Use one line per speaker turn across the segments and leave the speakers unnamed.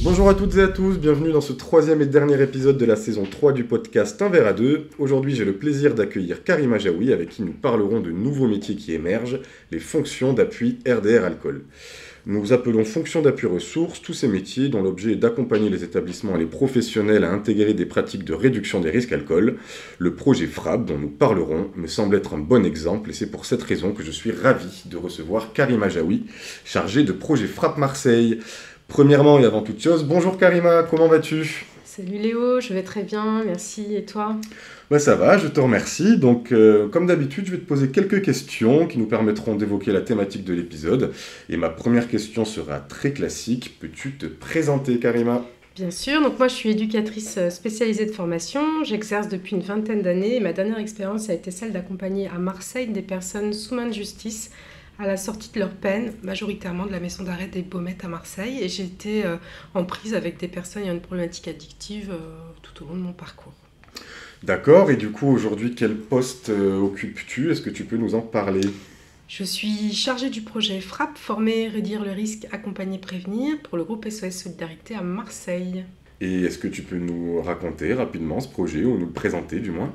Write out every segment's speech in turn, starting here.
Bonjour à toutes et à tous, bienvenue dans ce troisième et dernier épisode de la saison 3 du podcast Un verre à deux. Aujourd'hui j'ai le plaisir d'accueillir Karima Jaoui avec qui nous parlerons de nouveaux métiers qui émergent, les fonctions d'appui RDR alcool. Nous appelons fonctions d'appui ressources tous ces métiers dont l'objet est d'accompagner les établissements et les professionnels à intégrer des pratiques de réduction des risques alcool. Le projet FRAP dont nous parlerons me semble être un bon exemple et c'est pour cette raison que je suis ravi de recevoir Karima Jaoui, chargée de projet FRAP Marseille. Premièrement et avant toute chose, bonjour Karima, comment vas-tu ?
Salut Léo, je vais très bien, merci. Et toi ?
Ça va, je te remercie. Donc, comme d'habitude, je vais te poser quelques questions qui nous permettront d'évoquer la thématique de l'épisode. Et ma première question sera très classique. Peux-tu te présenter, Karima ?
Bien sûr, donc moi je suis éducatrice spécialisée de formation, j'exerce depuis une vingtaine d'années et ma dernière expérience a été celle d'accompagner à Marseille des personnes sous main de justice à la sortie de leur peine, majoritairement de la maison d'arrêt des Baumettes à Marseille. Et j'ai été en prise avec des personnes ayant une problématique addictive tout au long de mon parcours.
D'accord, et du coup aujourd'hui quel poste occupes-tu ? Est-ce que tu peux nous en parler ?
Je suis chargée du projet FRAP, former, réduire le risque, accompagner, prévenir, pour le groupe SOS Solidarité à Marseille.
Et est-ce que tu peux nous raconter rapidement ce projet, ou nous le présenter du moins ?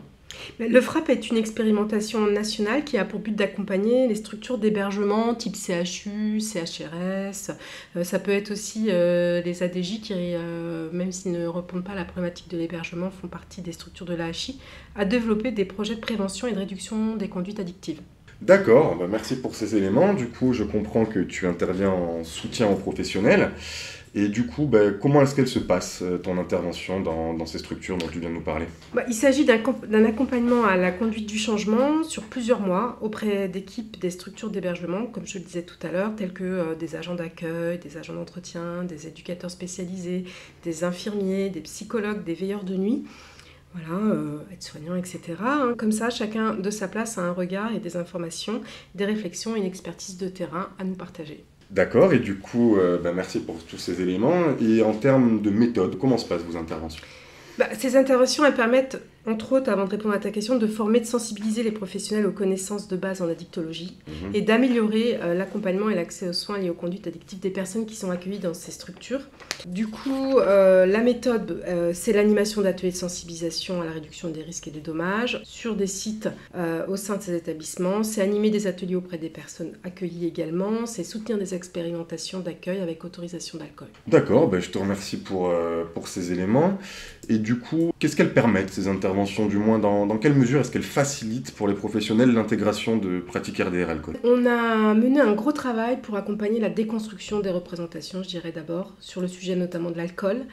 Le FRAP est une expérimentation nationale qui a pour but d'accompagner les structures d'hébergement type CHU, CHRS. Ça peut être aussi les ADJ qui, même s'ils ne répondent pas à la problématique de l'hébergement, font partie des structures de l'AHI, à développer des projets de prévention et de réduction des conduites addictives.
D'accord, merci pour ces éléments. Du coup, je comprends que tu interviens en soutien aux professionnels. Et du coup, comment est-ce qu'elle se passe, ton intervention dans ces structures dont tu viens de nous parler ?
Il s'agit d'un accompagnement à la conduite du changement sur plusieurs mois auprès d'équipes des structures d'hébergement, comme je le disais tout à l'heure, telles que des agents d'accueil, des agents d'entretien, des éducateurs spécialisés, des infirmiers, des psychologues, des veilleurs de nuit. Voilà, aides-soignants, etc. Comme ça, chacun de sa place a un regard et des informations, des réflexions et une expertise de terrain à nous partager.
D'accord, et du coup, merci pour tous ces éléments. Et en termes de méthode, comment se passent vos interventions ?
Ces interventions, elles permettent, entre autres, avant de répondre à ta question, de former, de sensibiliser les professionnels aux connaissances de base en addictologie et d'améliorer l'accompagnement et l'accès aux soins liés aux conduites addictives des personnes qui sont accueillies dans ces structures. Du coup, la méthode, c'est l'animation d'ateliers de sensibilisation à la réduction des risques et des dommages sur des sites au sein de ces établissements. C'est animer des ateliers auprès des personnes accueillies également. C'est soutenir des expérimentations d'accueil avec autorisation d'alcool.
D'accord, je te remercie pour ces éléments. Et du coup, qu'est-ce qu'elles permettent, ces interventions, du moins dans quelle mesure est-ce qu'elles facilitent pour les professionnels l'intégration de pratiques RDR alcool ?
On a mené un gros travail pour accompagner la déconstruction des représentations, je dirais d'abord, sur le sujet notamment de l'alcool,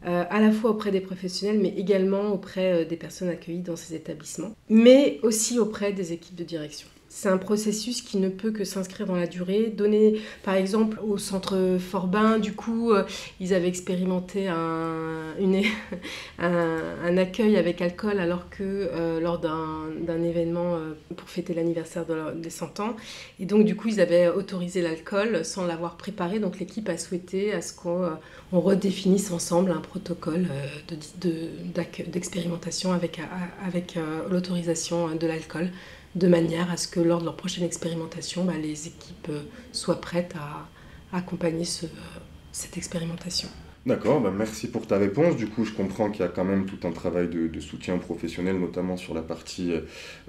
à la fois auprès des professionnels, mais également auprès des personnes accueillies dans ces établissements, mais aussi auprès des équipes de direction. C'est un processus qui ne peut que s'inscrire dans la durée. Donner, par exemple, au centre Forbin, du coup, ils avaient expérimenté un accueil avec alcool alors que lors d'un événement pour fêter l'anniversaire des 100 ans. Et donc, du coup, ils avaient autorisé l'alcool sans l'avoir préparé. Donc, l'équipe a souhaité à ce qu'on redéfinisse ensemble un protocole d'expérimentation avec l'autorisation de l'alcool, de manière à ce que lors de leur prochaine expérimentation, les équipes soient prêtes à accompagner cette expérimentation.
D'accord, merci pour ta réponse. Du coup, je comprends qu'il y a quand même tout un travail de soutien professionnel, notamment sur la partie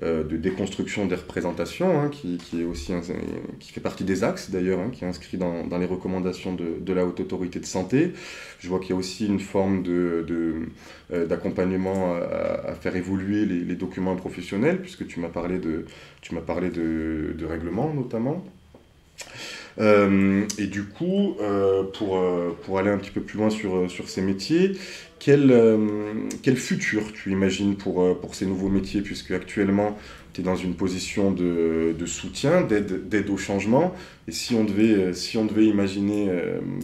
de déconstruction des représentations, qui est aussi qui fait partie des axes d'ailleurs, qui est inscrit dans les recommandations de la Haute Autorité de Santé. Je vois qu'il y a aussi une forme d'accompagnement à faire évoluer les documents professionnels, puisque tu m'as parlé de règlements notamment. Et du coup, pour aller un petit peu plus loin sur ces métiers, quel futur tu imagines pour ces nouveaux métiers, puisque actuellement tu es dans une position de soutien, d'aide au changement, et si on devait imaginer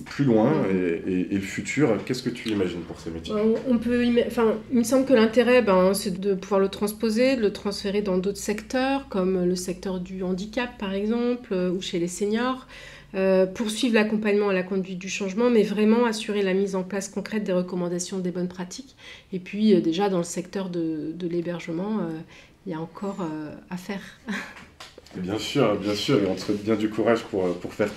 plus loin et le futur, qu'est-ce que tu imagines pour ces métiers ?
Il me semble que l'intérêt, c'est de pouvoir le transposer, de le transférer dans d'autres secteurs, comme le secteur du handicap par exemple, ou chez les seniors. Poursuivre l'accompagnement à la conduite du changement, mais vraiment assurer la mise en place concrète des recommandations des bonnes pratiques. Et puis déjà dans le secteur de l'hébergement, il y a encore à faire.
Bien sûr, et on te souhaite bien du courage pour faire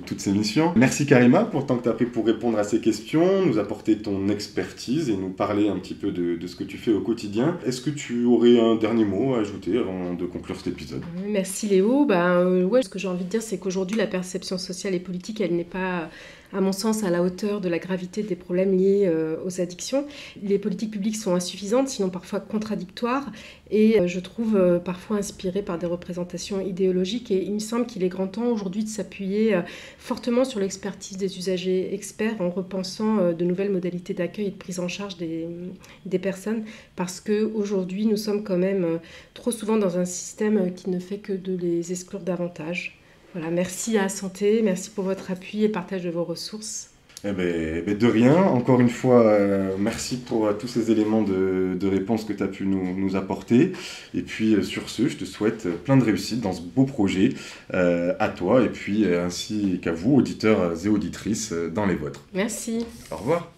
toutes ces missions. Merci Karima pour le temps que tu as pris pour répondre à ces questions, nous apporter ton expertise et nous parler un petit peu de ce que tu fais au quotidien. Est-ce que tu aurais un dernier mot à ajouter avant de conclure cet épisode ?
Merci Léo. Ce que j'ai envie de dire, c'est qu'aujourd'hui, la perception sociale et politique, elle n'est pas, à mon sens, à la hauteur de la gravité des problèmes liés aux addictions. Les politiques publiques sont insuffisantes, sinon parfois contradictoires, et je trouve parfois inspirées par des représentations idéologiques. Et il me semble qu'il est grand temps aujourd'hui de s'appuyer fortement sur l'expertise des usagers experts en repensant de nouvelles modalités d'accueil et de prise en charge des personnes, parce qu'aujourd'hui, nous sommes quand même trop souvent dans un système qui ne fait que de les exclure davantage. Voilà, merci à Santé, merci pour votre appui et partage de vos ressources.
De rien, encore une fois, merci pour tous ces éléments de réponse que tu as pu nous apporter. Et puis sur ce, je te souhaite plein de réussite dans ce beau projet, à toi et puis ainsi qu'à vous, auditeurs et auditrices, dans les vôtres.
Merci.
Au revoir.